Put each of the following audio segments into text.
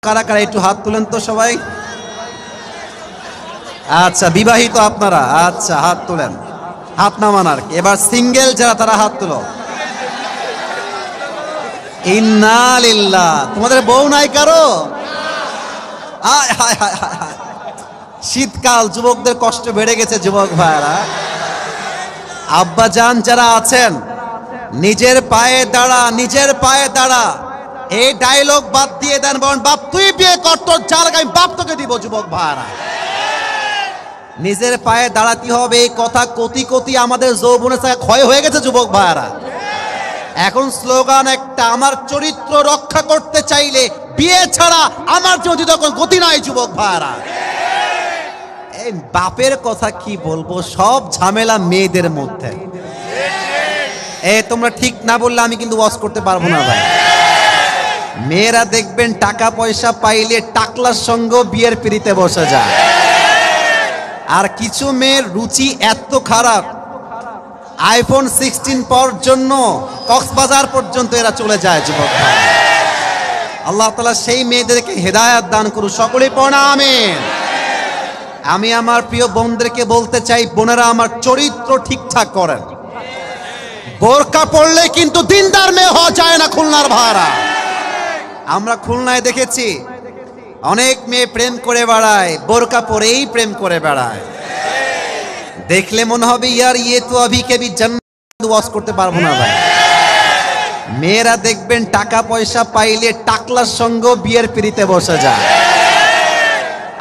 কারা কারা একটু হাত তুলেন তো সবাই। আচ্ছা, বিবাহিত আপনারা, আচ্ছা হাত তুলেন, হাত নামান আর কি। এবার সিঙ্গেল যারা তারা হাত তুলো। ইন্না লিল্লাহ। তোমাদের বউ নাই কারো? আয় হায় হায় হায় হায়। শীতকাল, যুবকদের কষ্ট বেড়ে গেছে যুবক ভাইরা। আব্বা জান যারা আছেন, নিজের পায়ে দাঁড়া, নিজের পায়ে দাঁড়া, এই ডায়লগ বাদ দিয়ে দেন, বলেন বাপ তুই বিয়ে কর, তোর জাল আমি বাপ তোকে দিব। যুবক ভাইরা, নিজের পায়ে দাঁড়াতে হবে। এই কথা কতি কতি আমাদের যৌবনের সাথে ক্ষয় হয়ে গেছে যুবক ভাইরা। এখন স্লোগান একটা, আমার চরিত্র রক্ষা করতে চাইলে বিয়ে ছাড়া আমার যদি তখন গতি নাই। যুবক ভাইরা, এই বাপের কথা কি বলবো, সব ঝামেলা মেয়েদের মধ্যে। তোমরা ঠিক না বললে আমি কিন্তু ওয়াজ করতে পারবো না ভাই। মেয়েরা দেখবেন টাকা পয়সা পাইলে টাকলার সঙ্গে বিয়ের পিড়িতে বসে যায়। আর কিছু মেয়ের রুচি এত খারাপ, আইফোন 16 পাওয়ার জন্য কক্সবাজার পর্যন্ত এরা চলে যায়। যুবক ভাই, আল্লাহ তাআলা সেই মেয়েদেরকে হেদায়েত দান করুন। সকলেই পড়া আমিন। আমি আমার প্রিয় বোনদেরকে বলতে চাই, বোনেরা আমার চরিত্র ঠিকঠাক করেন। বোরকা পড়লে কিন্তু দিনদার মেয়ে হওয়া যায় না খুলনার ভাড়া। আমরা খুলনায় দেখেছি অনেক মেয়ে প্রেম করে বেড়ায়, বোরকা পরেই প্রেম করে বেড়ায়। দেখলে মনে হবে ইয়ার ইয়ে তো আভি কবি জান্নাত। ওয়াজ করতে পারবো না ভাই। মেয়েরা দেখবেন টাকা পয়সা পাইলে টাকলার সঙ্গে বিয়ের পিড়িতে বসে যায়।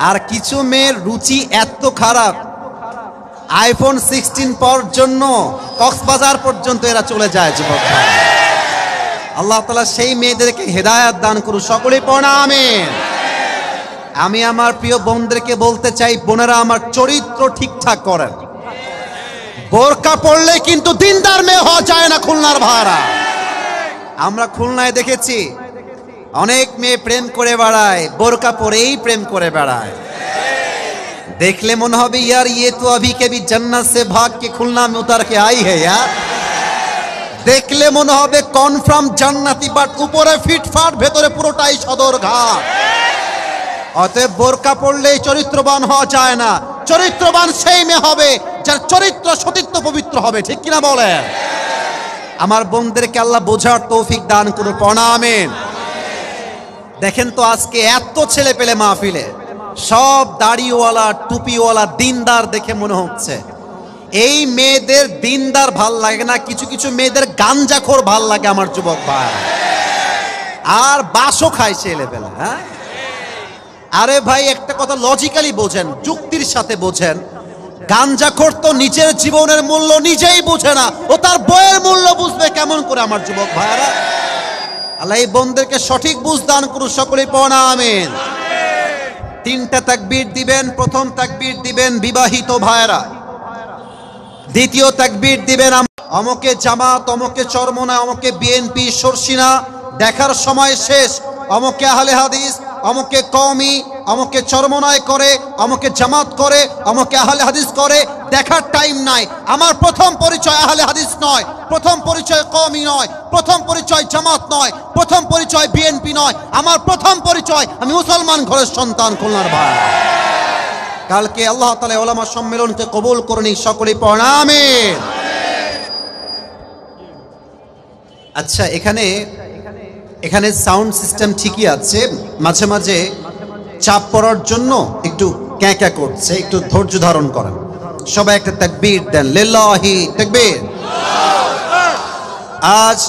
আর কিছু মেয়ের রুচি এত খারাপ, আইফোন 16 পাওয়ার জন্য কক্সবাজার পর্যন্ত এরা চলে যায়। যুবক ভাই, আল্লাহ তাআলা সেই মেয়েদেরকে হেদায়েত দান করুন। সকলেই পড়া আমিন। আমি আমার প্রিয় বোনদেরকে বলতে চাই, বোনেরা আমার চরিত্র ঠিকঠাক করেন। বোরকা পড়লে কিন্তু দিনদার মেয়ে হওয়া যায় না খুলনার ভাড়া। আমরা খুলনায় দেখেছি অনেক মেয়ে প্রেম করে বেড়ায়, বোরকা পরেই প্রেম করে বেড়ায়। দেখলে মনে হবে ইয়ার ইয়ে তো আভি কবি জান্নাত সে ভাগ কে খুলনা মে উতার কে আই হে ইয়ার। দেখলে মনে হবে কনফার্ম জান্নাতি, বাট উপরে ফিটফাট, ভেতরে পুরোটাই সদর ঘাট। অতএব বোরকা পড়লেই চরিত্রবান হওয়া যায় না। চরিত্রবান সেই মেয়ে হবে যার চরিত্র সতীত্ব পবিত্র হবে। ঠিক কিনা বলেন? আমার বোনদেরকে আল্লাহ বোঝার তৌফিক দান করুন। পড়া আমিন। দেখেন তো আজকে এত ছেলে পেলে মাহফিলে, সব দাড়িওয়ালা টুপিওয়ালা দিনদার দেখে মনে হচ্ছে এই মেয়েদের দিনদার ভাল লাগে না, কিছু কিছু মেয়েদের গাঞ্জাখোর ভাল লাগে আমার যুবক ভাই। আর বাসও খায় ছেলেবেলা। হ্যাঁ, আরে ভাই একটা কথা লজিক্যালি বোঝেন, যুক্তির সাথে বোঝেন। গাঞ্জাখোর তো নিজের জীবনের মূল্য নিজেই বুঝে না, ও তার বইয়ের মূল্য বুঝবে কেমন করে আমার যুবক ভাইরা? আল্লাহ এই বোনদেরকে সঠিক বুঝ দান করুন। সকলেই পড়া আমিন। তিনটা তাকবীর দিবেন। প্রথম তাকবীর দিবেন বিবাহিত ভাইরা, দ্বিতীয় তাকবীর দিবেন অমকে জামাত, অমকে চরমনা, অমকে বিএনপি সরসিনা দেখার সময় শেষ। অমকে আহলে হাদিস, অমকে কওমি, অমকে চরমনায় করে, অমকে জামাত করে, অমকে আহলে হাদিস করে, দেখার টাইম নাই। আমার প্রথম পরিচয় আহলে হাদিস নয়, প্রথম পরিচয় কওমি নয়, প্রথম পরিচয় জামাত নয়, প্রথম পরিচয় বিএনপি নয়। আমার প্রথম পরিচয় আমি মুসলমান ঘরের সন্তান খুলনার ভাই। কালকে আল্লাহ তাআলা উলামা সম্মেলনকে কবুল করুন। সকলেই পড়া আমিন। আচ্ছা, এখানে সাউন্ড সিস্টেম ঠিকই আছে, মাঝে মাঝে চাপ পড়ার জন্য একটু ক্যাঁক্যা করছে, একটু ধৈর্য ধারণ করেন। সবাই একটা তাকবীর দেন, লিল্লাহি তাকবীর। আজ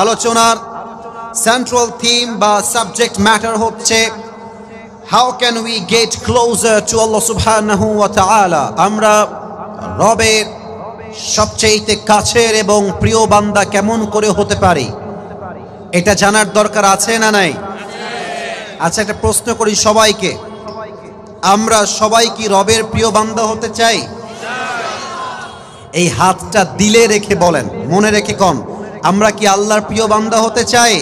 আলোচনার সেন্ট্রাল থিম বা সাবজেক্ট ম্যাটার হচ্ছে how can we get closer to Allah সুবহানাহু ওয়া তাআলা। আমরা রবের সবচেয়ে কাছের এবং প্রিয় বান্দা কেমন করে হতে পারি, এটা জানার দরকার আছে না নাই? আচ্ছা, একটা প্রশ্ন করি সবাইকে, আমরা সবাই কি রবের প্রিয় বান্দা হতে চাই? এই হাতটা দিলে রেখে বলেন, মনে রেখে কন, আমরা কি আল্লাহর প্রিয় বান্দা হতে চাই?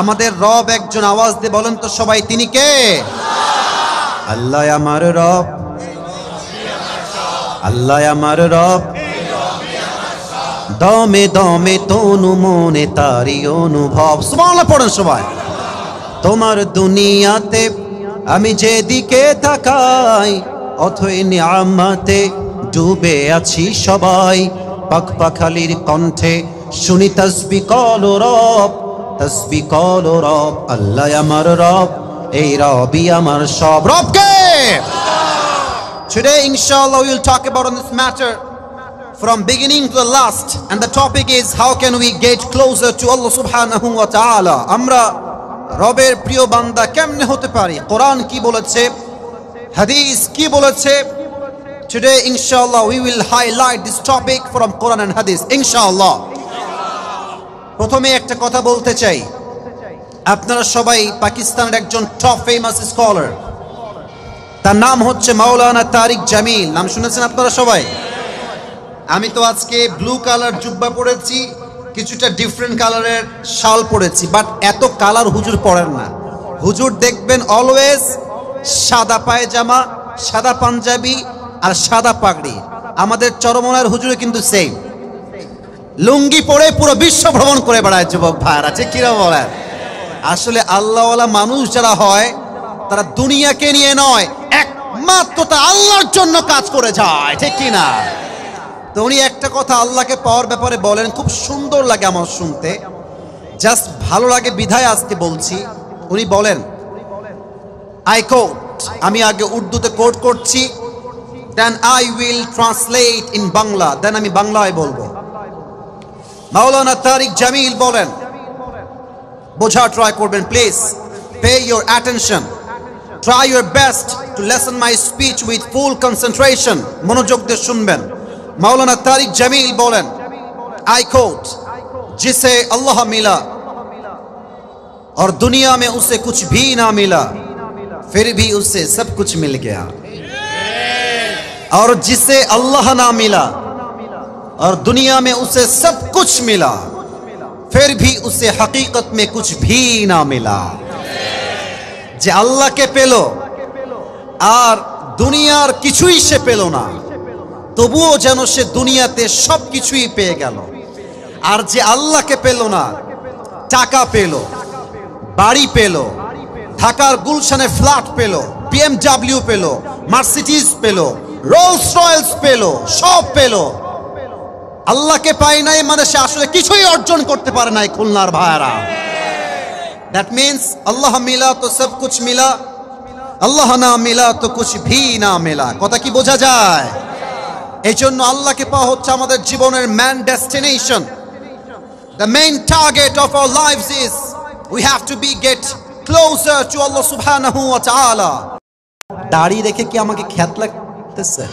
আমাদের রব একজন, আওয়াজ দিয়ে বলেন তো সবাই, তিনি কে? আল্লাহ আমার রব, আল্লাহ আমার রব, দমে দমে তনু মনে তারি অনুভব। সুবহানাল্লাহ পড়েন সবাই। তোমার দুনিয়াতে আমি যেদিকে তাকাই অথই নিয়ামতে ডুবে আছি সবাই। পাখপাখালির কণ্ঠে শুনি তাসবিহ কলো রব, তাসবিহ কলো রব। আল্লাহ আমার রব, এই রবই আমার সব। রবকে Today inshallah we will talk about on this matter from beginning to the last, and the topic is how can we get closer to Allah subhanahu wa ta'ala. আমরা রবের প্রিয় বান্দা কেমনে হতে পারি? কোরআন কি বলেছে, হাদিস কি বলেছে? Today inshallah we will highlight this topic from Quran and Hadith inshallah. প্রথমে একটা কথা বলতে চাই, আপনারা সবাই পাকিস্তানের একজন টপ ফেমাস স্কলার, তার নাম হচ্ছে মাওলানা তারিক জামিল। নাম শুনেছেন আপনারা সবাই? আমি তো আজকে ব্লু কালার জুব্বা পরেছি, কিছুটা ডিফারেন্ট কালারের শাল পরেছি, বাট এত কালার হুজুর পরেন না। হুজুর দেখবেন অলওয়েজ সাদা পায়জামা, সাদা পাঞ্জাবি আর সাদা পাগড়ি। আমাদের চরমনার হুজুরে কিন্তু সেম লুঙ্গি পরে পুরো বিশ্ব ভ্রমণ করে বেড়ায় যুবক ভাইরা, ঠিক কিনা বলেন? আসলে আল্লাহওয়ালা মানুষ যারা হয় তারা দুনিয়াকে নিয়ে নয়, একমাত্র তা আল্লাহর জন্য কাজ করে যায়, ঠিক কিনা? তো উনি একটা কথা আল্লাহকে পাওয়ার ব্যাপারে বলেন, খুব সুন্দর লাগে আমার শুনতে, জাস্ট ভালো লাগে বিধায় আজকে বলছি। উনি বলেন, আই কোট, আমি আগে উর্দুতে কোট করছি, then I will translate in Bangla, then আমি বাংলায় বলবো। মাওলানা তারিক জামিল বলেন, বোঝা ট্রাই করবেন please, pay your attention, try your best to listen my speech with full concentration, মনোযোগ দিয়ে শুনবেন। मौलाना तारिक जमील बोलन, आई कोट, जिसे अल्लाह मिला और दुनिया में उसे कुछ भी ना मिला, फिर भी उसे सब कुछ मिल गया। और जिसे अल्लाह ना मिला और दुनिया में उसे सब कुछ मिला, फिर भी उसे हकीकत में कुछ भी ना मिला। जे अल्लाह के पेलो और दुनियार किछुई से पेलो ना, তবুও যেন সে দুনিয়াতে সব কিছুই পেয়ে গেল। আর যে আল্লাহকে পেল না, টাকা পেল, বাড়ি পেল, ঢাকার গুলশানে ফ্ল্যাট পেল, BMW পেল, মার্সিডিজ পেল, রোলস রয়েলস পেল, সব পেল, আল্লাহকে পায় নাই মানে সে আসলে কিছুই অর্জন করতে পারে নাই। খুলনার ভাইরা, দ্যাট মিন্স আল্লাহ মিলা তো সব কুছ মিলা, আল্লাহ না মিলা তো কুছ ভি না মিলা। কথা কি বোঝা যায়? এই জন্য আল্লাহকে পাওয়া হচ্ছে আমাদের জীবনের main destination. The main target of our lives is we have to be get closer to Allah subhanahu wa ta'ala. দাড়ি রেখে কি আমাকে খ্যাত লাগতেছে?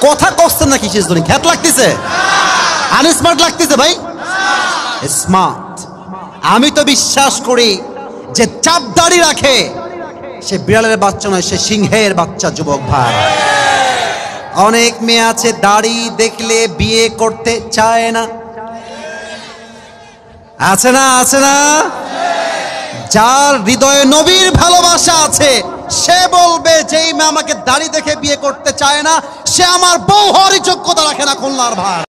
কথা কষ্ট না কিসের জন্য খ্যাত লাগতেছে? আনস্মার্ট লাগতেছে ভাই? স্মার্ট। আমি তো বিশ্বাস করি যে চাপ দাড়ি রাখে সে বিড়ালের বাচ্চা নয়, সে সিংহের বাচ্চা। যুবক ভাই, অনেক মেয়ে আছে দাড়ি দেখলে বিয়ে করতে চায় না, আছে না? আছে না? যার হৃদয়ে নবীর ভালোবাসা আছে সে বলবে যেই মেয়ে আমাকে দাড়ি দেখে বিয়ে করতে চায় না, সে আমার বউ হওয়ারই যোগ্যতা রাখে না। খুলনার ভাই।